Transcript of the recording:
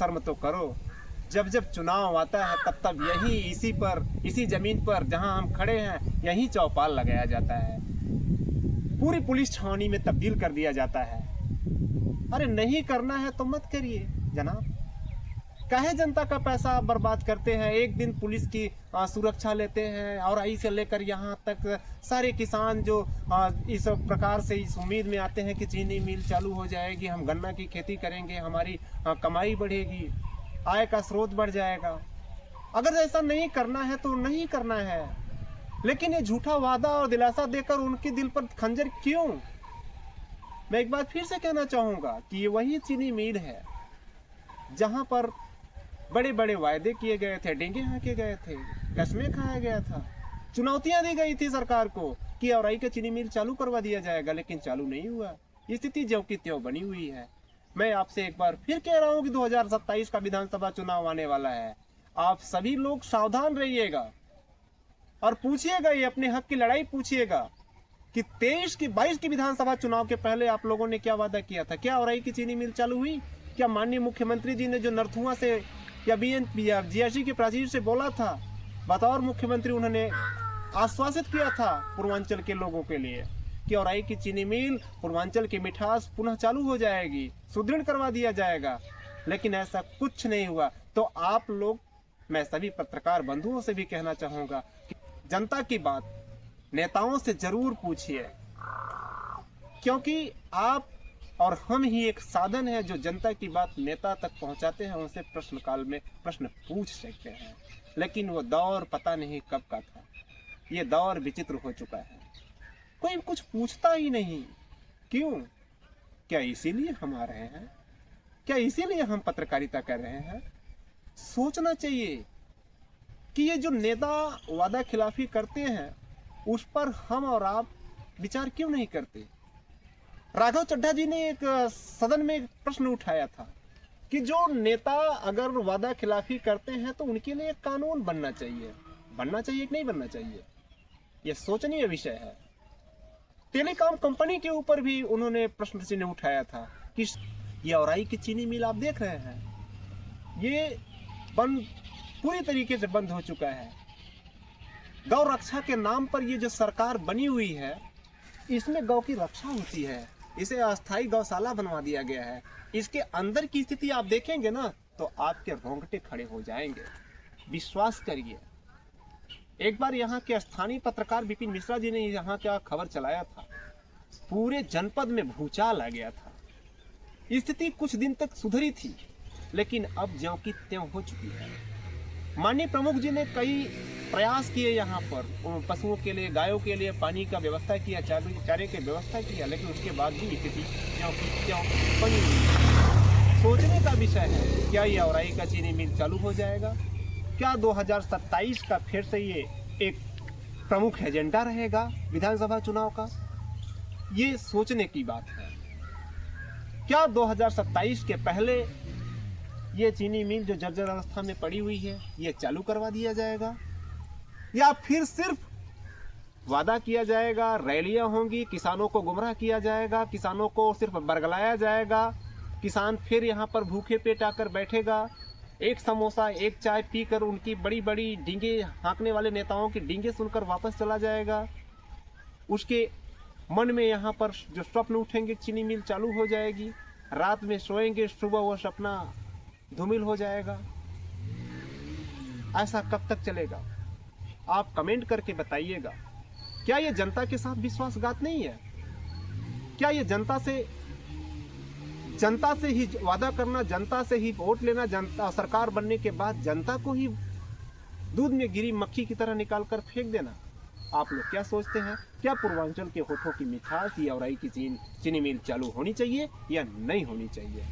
शर्म तो करो। जब जब चुनाव आता है तब तब यही इसी जमीन पर जहां हम खड़े हैं यहीं चौपाल लगाया जाता है, पूरी पुलिस छावनी में तब्दील कर दिया जाता है। अरे नहीं करना है तो मत करिए जनाब, काहे जनता का पैसा आप बर्बाद करते हैं। एक दिन पुलिस की सुरक्षा लेते हैं और आई से लेकर यहाँ तक सारे किसान जो इस प्रकार से इस उम्मीद में आते हैं कि चीनी मिल चालू हो जाएगी, हम गन्ना की खेती करेंगे, हमारी कमाई बढ़ेगी, आय का स्रोत बढ़ जाएगा। अगर ऐसा नहीं करना है तो नहीं करना है, लेकिन ये झूठा वादा और दिलासा देकर उनके दिल पर खंजर क्यों। मैं एक बार फिर से कहना चाहूँगा कि ये वही चीनी मिल है जहाँ पर बड़े बड़े वायदे किए गए थे, डेंगे हाँके गए थे, कसमें खाया गया था, चुनौतियां दी गई थी सरकार को कि औराई का चीनी मिल चालू करवा दिया जाएगा, लेकिन चालू नहीं हुआ। स्थिति ज्यों की त्यों बनी हुई है। मैं आपसे एक बार फिर कह रहा हूं कि 2027 का विधानसभा चुनाव आने वाला है। आप सभी लोग सावधान रहिएगा और पूछिएगा, ये अपने हक की लड़ाई पूछिएगा कि 22 की विधानसभा चुनाव के पहले आप लोगों ने क्या वादा किया था। क्या औराई की चीनी मिल चालू हुई? क्या माननीय मुख्यमंत्री जी ने जो नरथुआ से या जीएसटी की प्राचीर से बोला था, बतौर मुख्यमंत्री उन्होंने आश्वासित किया था पूर्वांचल के लोगों के लिए कि औराई की चीनी मिल, पूर्वांचल की मिठास पुनः चालू हो जाएगी, सुदृढ़ करवा दिया जाएगा, लेकिन ऐसा कुछ नहीं हुआ। तो आप लोग, मैं सभी पत्रकार बंधुओं से भी कहना चाहूंगा कि जनता की बात नेताओं से जरूर पूछिए, क्योंकि आप और हम ही एक साधन है जो जनता की बात नेता तक पहुंचाते हैं, उनसे प्रश्न काल में प्रश्न पूछ सकते हैं। लेकिन वो दौर पता नहीं कब का था, ये दौर विचित्र हो चुका है, कोई कुछ पूछता ही नहीं। क्यों? क्या इसीलिए हम आ रहे हैं? क्या इसीलिए हम पत्रकारिता कर रहे हैं? सोचना चाहिए कि ये जो नेता वादा खिलाफी करते हैं उस पर हम और आप विचार क्यों नहीं करते। राघव चड्ढा जी ने एक सदन में एक प्रश्न उठाया था कि जो नेता अगर वादा खिलाफी करते हैं तो उनके लिए एक कानून बनना चाहिए कि नहीं बनना चाहिए। यह सोचनीय विषय है। टेलीकॉम कंपनी के ऊपर भी उन्होंने प्रश्न चिन्ह उठाया था कि ये औराई की चीनी मिल आप देख रहे हैं, ये बंद पूरी तरीके से बंद हो चुका है। गौ रक्षा के नाम पर ये जो सरकार बनी हुई है, इसमें गौ की रक्षा होती है, इसे अस्थायी गौशाला बनवा दिया गया है। इसके अंदर की स्थिति आप देखेंगे ना तो आपके रोंगटे खड़े हो जाएंगे। विश्वास करिए। एक बार यहाँ के स्थानीय पत्रकार विपिन मिश्रा जी ने यहाँ क्या खबर चलाया था, पूरे जनपद में भूचाल आ गया था। स्थिति कुछ दिन तक सुधरी थी, लेकिन अब ज्यों की त्यों हो चुकी है। माननीय प्रमुख जी ने कई प्रयास किए यहाँ पर पशुओं के लिए, गायों के लिए पानी का व्यवस्था किया, चारे की व्यवस्था किया, लेकिन उसके बाद भी स्थिति क्यों बनी हुई। सोचने का विषय है, क्या ये औराई का चीनी मिल चालू हो जाएगा? क्या 2027 का फिर से ये एक प्रमुख एजेंडा रहेगा विधानसभा चुनाव का? ये सोचने की बात है। क्या 2027 के पहले ये चीनी मिल जो जर्जर अवस्था में पड़ी हुई है ये चालू करवा दिया जाएगा, या फिर सिर्फ वादा किया जाएगा, रैलियां होंगी, किसानों को गुमराह किया जाएगा, किसानों को सिर्फ बरगलाया जाएगा, किसान फिर यहाँ पर भूखे पेट आकर बैठेगा, एक समोसा एक चाय पीकर उनकी बड़ी बड़ी डींगे हाँकने वाले नेताओं की डींगे सुनकर वापस चला जाएगा। उसके मन में यहाँ पर जो स्वप्न उठेंगे, चीनी मिल चालू हो जाएगी, रात में सोएंगे, सुबह वो सपना धूमिल हो जाएगा। ऐसा कब तक चलेगा? आप कमेंट करके बताइएगा। क्या ये जनता के साथ विश्वासघात नहीं है? क्या ये जनता से ही वादा करना, जनता से ही वोट लेना, जनता सरकार बनने के बाद जनता को ही दूध में गिरी मक्खी की तरह निकाल कर फेंक देना? आप लोग क्या सोचते हैं? क्या पूर्वांचल के होठों की मिठास या औराई की चीनी मिल चालू होनी चाहिए या नहीं होनी चाहिए?